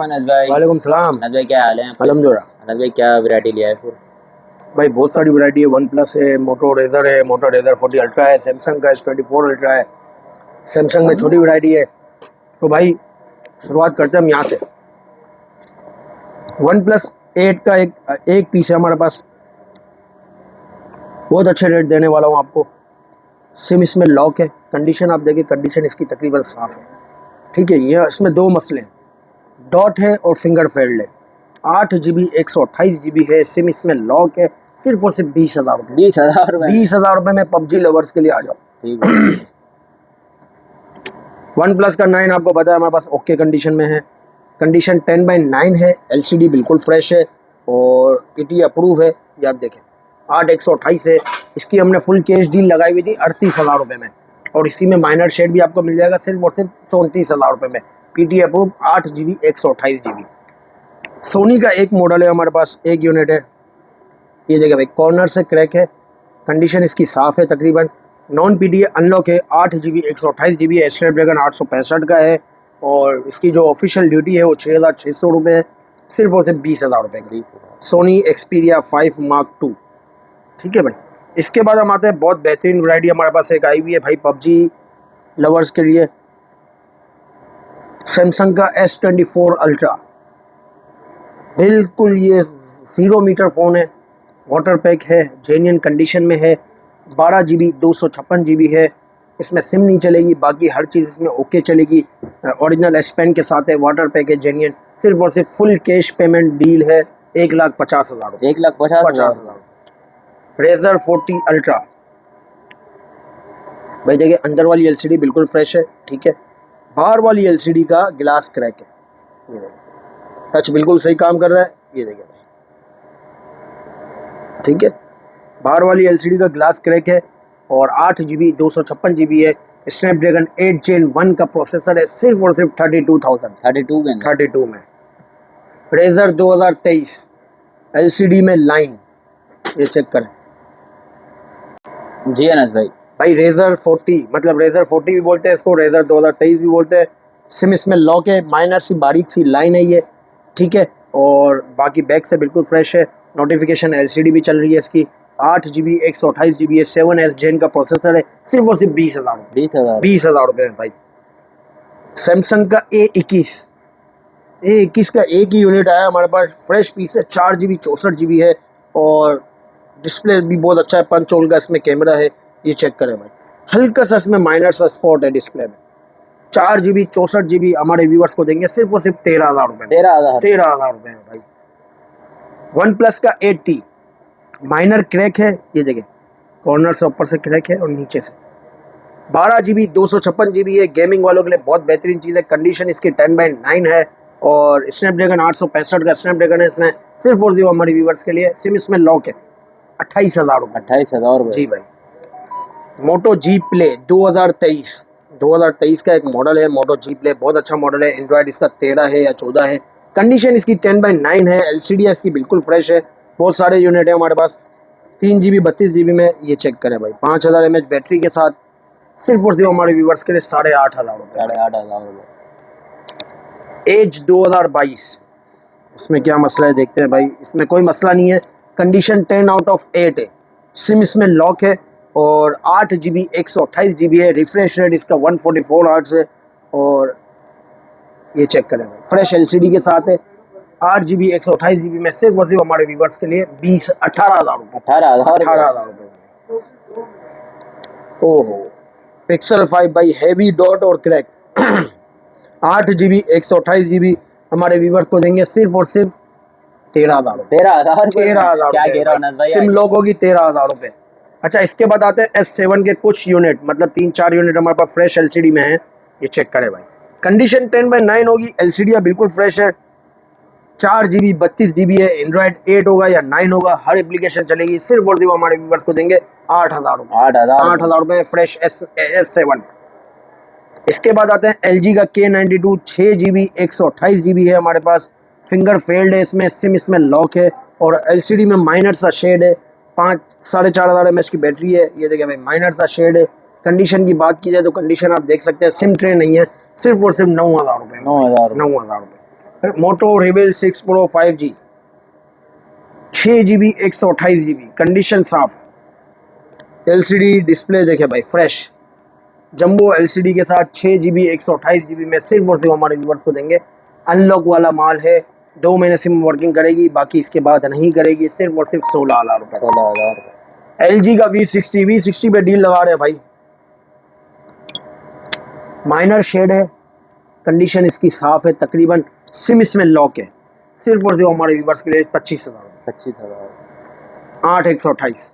अनस भाई। वालेकुम सलाम। अनस भाई क्या हाल है? अल्हम्दुलिल्लाह। अनस भाई क्या वैरायटी लिया है फिर? भाई बहुत सारी वैरायटी है। वन प्लस है, मोटो रेजर है, मोटो रेजर 40 अल्ट्रा है, सैमसंग का S24 अल्ट्रा है, सैमसंग में छोटी वैरायटी है। तो भाई शुरुआत करते हैं हम यहाँ से। वन प्लस 8 का एक पीस है हमारे पास, बहुत अच्छे रेट देने वाला हूँ आपको। सिम इसमें लॉक है, कंडीशन आप देखिए, कंडीशन इसकी तकरीबन साफ है, ठीक है। ये इसमें दो मसले हैं, डॉट है और फिंगर फेल्ड है। 8 GB 128 GB है, सिम इसमें लॉक है। सिर्फ और सिर्फ 20,000 रुपये। 20,000 रुपए? 20,000 रुपये में पबजी लवर्स के लिए आ जाओ। ठीक है। वन प्लस का 9 आपको पता है हमारे पास ओके कंडीशन में है। कंडीशन 10/9 है, LCD बिल्कुल फ्रेश है और PT अप्रूव है। ये आप देखें 8 128 है। इसकी हमने फुल कैश डील लगाई हुई थी 38,000 रुपये में, और इसी में माइनर शेड भी आपको मिल जाएगा सिर्फ और सिर्फ 34,000 रुपये में। PT approve 8GB 128GB। Soni का एक मॉडल है हमारे पास, एक यूनिट है। ये जगह भाई कॉर्नर से क्रैक है, कंडीशन इसकी साफ़ है तकरीबन। नॉन PTA अनलॉक है, 8GB 128GB है, स्नैपड्रैगन 865 का है, और इसकी जो ऑफिशियल ड्यूटी है वो 6,600 रुपये है, सिर्फ और सिर्फ 20,000 रुपये की। सोनी एक्सपीरिया 5 Mark II, ठीक है भाई। इसके बाद हम आते हैं, बहुत बेहतरीन वैरायटी हमारे पास एक आई हुई है भाई पबजी लवर्स के लिए। सैमसंग का S24 अल्ट्रा, बिल्कुल ये 0 मीटर फ़ोन है, वाटर पैक है, जेन्युइन कंडीशन में है। 12GB 256GB है। इसमें सिम नहीं चलेगी, बाकी हर चीज़ इसमें ओके चलेगी। ओरिजिनल S पेन के साथ है, वाटर पैक है, जेन्युइन। सिर्फ और सिर्फ फुल कैश पेमेंट डील है, 1,50,000 रुपये। 1,50,000। रेजर 40 अल्ट्रा भाई देखिए, अंदर वाली LCD बिल्कुल फ्रेश है, ठीक है। बाहर वाली LCD का गिलास क्रैक है, ये देखिए। टच बिल्कुल सही काम कर रहा है, ये देखिए, ठीक है। बाहर वाली LCD का ग्लास क्रैक है और 8GB 256GB है। स्नैपड्रैगन 8 Gen 1 का प्रोसेसर है, सिर्फ और सिर्फ 32 में। रेजर 2023 LCD में लाइन, ये चेक करें जी अनस भाई। भाई रेजर 40, मतलब रेजर 40 भी बोलते हैं इसको, रेजर 2023 भी बोलते हैं। सिम इसमें लॉक है, माइनर सी बारीक सी लाइन है ये, ठीक है। और बाकी बैक से बिल्कुल फ्रेश है। नोटिफिकेशन LCD भी चल रही है इसकी। 8GB 128GB है, 7S Gen का प्रोसेसर है, सिर्फ और सिर्फ 20,000 रुपये में भाई। सैमसंग का A21 का एक ही यूनिट आया हमारे पास, फ्रेश पीस है। 4GB 64GB है और डिस्प्ले भी बहुत अच्छा है, पंच होल का इसमें कैमरा है, ये चेक करें भाई। हल्का सा इसमें माइनर सा स्पॉट है डिस्प्ले में। 4GB 64GB हमारे व्यूवर्स को देंगे सिर्फ और सिर्फ 13,000 रुपये। 13,000 रुपये में भाई। वन प्लस का 80 माइनर क्रैक है, ये जगह कॉर्नर से ऊपर से क्रैक है और नीचे से। 12GB 256GB है, गेमिंग वालों के लिए बहुत बेहतरीन चीज़ है। कंडीशन इसकी 10/9 है और स्नैपड्रैगन 865 का स्नैपड्रैगन है इसमें, सिर्फ और सिर्फ हमारे व्यूवर्स के लिए। सिम इसमें लॉक है, 28,000 रुपये। 28,000 रुपये जी भाई। मोटो G प्ले 2023 का एक मॉडल है, मोटो G प्ले बहुत अच्छा मॉडल है। एंड्रॉयड इसका 13 है या 14 है। कंडीशन इसकी 10/9 है, LCD है इसकी बिल्कुल फ्रेश है। बहुत सारे यूनिट है हमारे पास, 3GB 32GB में, ये चेक करें भाई। 5000 mAh बैटरी के साथ, सिर्फ और सिर्फ हमारे व्यूवर्स के लिए 8,500 रुपये। 8,500 रुपये। एज 2022, इसमें क्या मसला है देखते हैं भाई। इसमें कोई मसला नहीं है, कंडीशन 10/8 है। सिम इसमें लॉक है और 8GB 128GB है। रिफ्रेश रेट इसका 144 हर्ट्ज है और ये चेक करें भाई, फ्रेश LCD के साथ है। 8GB 128GB में, सिर्फ और सिर्फ हमारे व्यूवर्स के लिए 18,000 रुपये। 18,000 रुपये। ओहो, पिक्सल 5 भाई, हैवी डॉट और क्रैक। 8GB 128GB हमारे व्यूवर्स को देंगे सिर्फ और सिर्फ 13,000 रुपये। 13,000 क्या कह रहा हूँ अनस भाई? सिम लॉक होगी 13,000 रुपये। अच्छा, इसके बाद आते हैं S7 के कुछ यूनिट, मतलब 3-4 यूनिट हमारे पास फ्रेश LCD में है, ये चेक करें भाई। कंडीशन 10/9 होगी, LCD बिल्कुल फ्रेश है। 4GB 32GB है। एंड्रॉयड 8 होगा या 9 होगा, हर एप्लीकेशन चलेगी। सिर्फ और सिर्फ हमारे व्यूवर्स को देंगे 8,000 रुपये। 8,000 रुपये फ्रेश S7। इसके बाद आते हैं LG का K92 6GB 128GB है हमारे पास। फिंगर फेल्ड है इसमें, सिम इसमें लॉक है और LCD में माइनर सा शेड है। 5-4.5 mAh की बैटरी है, ये देखिए भाई, माइनर सा शेड है। कंडीशन की बात की जाए तो कंडीशन आप देख सकते हैं, सिम ट्रे नहीं है, सिर्फ और सिर्फ 9,000 रुपये। 9,000 रुपये। मोटो रिवेल 6 pro 5G 6 GB 128 GB, condition साफ। LCD डिस्प्ले देखे भाई, फ्रेश जंबो LCD के साथ 6 GB 128 GB में सिर्फ और सिर्फ हमारे व्यूवर्स को देंगे। अनलॉक वाला माल है, 2 महीने सिम वर्किंग करेगी, बाकी इसके बाद नहीं करेगी, सिर्फ और सिर्फ 16,000 रुपये। 16,000। LG का V60 पे डील लगा रहे हैं भाई। माइनर शेड है, कंडीशन इसकी साफ है, तकरीबन सिम इसमें लॉक है, सिर्फ और सिर्फ हमारे व्यूवर्स के लिए 25,000। 25,000। 8/128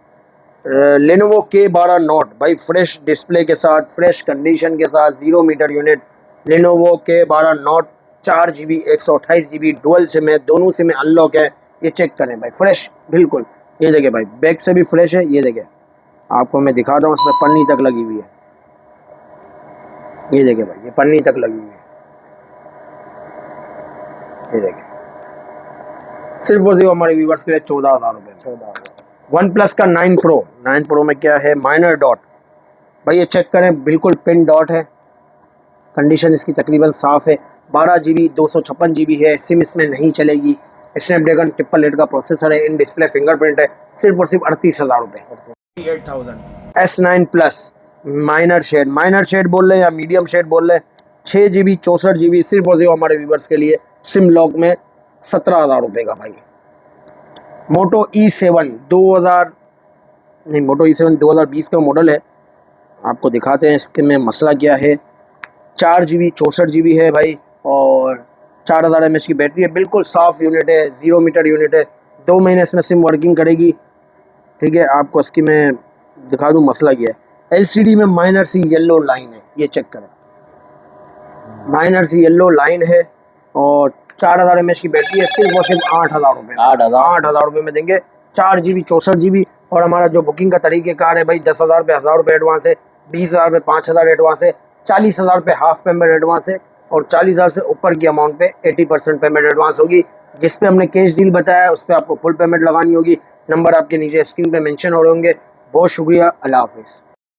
लेनोवो K12 नोट भाई, फ्रेश डिस्प्ले के साथ, फ्रेश कंडीशन के साथ, 0 metre unit. Lenovo K12 note 4 GB 128 GB dual sim है, दोनों सिम में अनलॉक है। ये चेक करें भाई, फ्रेश बिल्कुल। ये देखिए भाई, बैक से भी फ्रेश है। ये देखिए, आपको मैं दिखाता हूँ, इसमें पन्नी तक लगी हुई है। ये देखिए भाई, ये पन्नी तक लगी हुई है। ये देखिए, सिर्फ और सिर्फ हमारे व्यूवर्स के लिए 14,000 रुपये। 14,000। वन प्लस का 9 प्रो में क्या है, माइनर डॉट भाई, ये चेक करें, बिल्कुल पिन डॉट है, कंडीशन इसकी तकरीबन साफ़ है। 12 GB 256 GB है, सिम इसमें नहीं चलेगी। स्नैपड्रैगन 888 का प्रोसेसर है, इन डिस्प्ले फिंगरप्रिंट है, सिर्फ और सिर्फ 38,000 रुपये। 8,000 S9 प्लस माइनर शेड बोल रहे हैं या मीडियम शेड बोल रहे हैं, 6 GB 64 GB, सिर्फ और सिर्फ हमारे व्यूवर्स के लिए सिम लॉक में 17,000 रुपये का भाई। मोटो E7 2020 का मॉडल है, आपको दिखाते हैं इसके में मसला क्या है। 4 GB 64 GB है भाई, और 4000 mAh की बैटरी है, बिल्कुल साफ यूनिट है, 0 मीटर यूनिट है, 2 महीने इसमें सिम वर्किंग करेगी। ठीक है, आपको इसकी मैं दिखा दूँ मसला क्या है। LCD में माइनर सी येलो लाइन है, ये चेक करें, माइनर सी येलो लाइन है, और 4000 mAh की बैटरी है, सिर्फ और सिर्फ 8,000 रुपये। 8,000 रुपये में देंगे। 4 GB 64 GB, और हमारा जो बुकिंग का तरीक़ेकार है भाई, 10,000 पे 1,000 रुपये एडवांस है, 20,000 पे 5,000 एडवांस है, 40,000 पे हाफ पेमेंट एडवांस है, और 40,000 से ऊपर की अमाउंट पे 80% पेमेंट एडवांस होगी। जिस पे हमने कैश डील बताया उस पर आपको फुल पेमेंट लगानी होगी। नंबर आपके नीचे स्क्रीन पे मेंशन हो रहे होंगे। बहुत शुक्रिया, अल्लाह हाफिज़।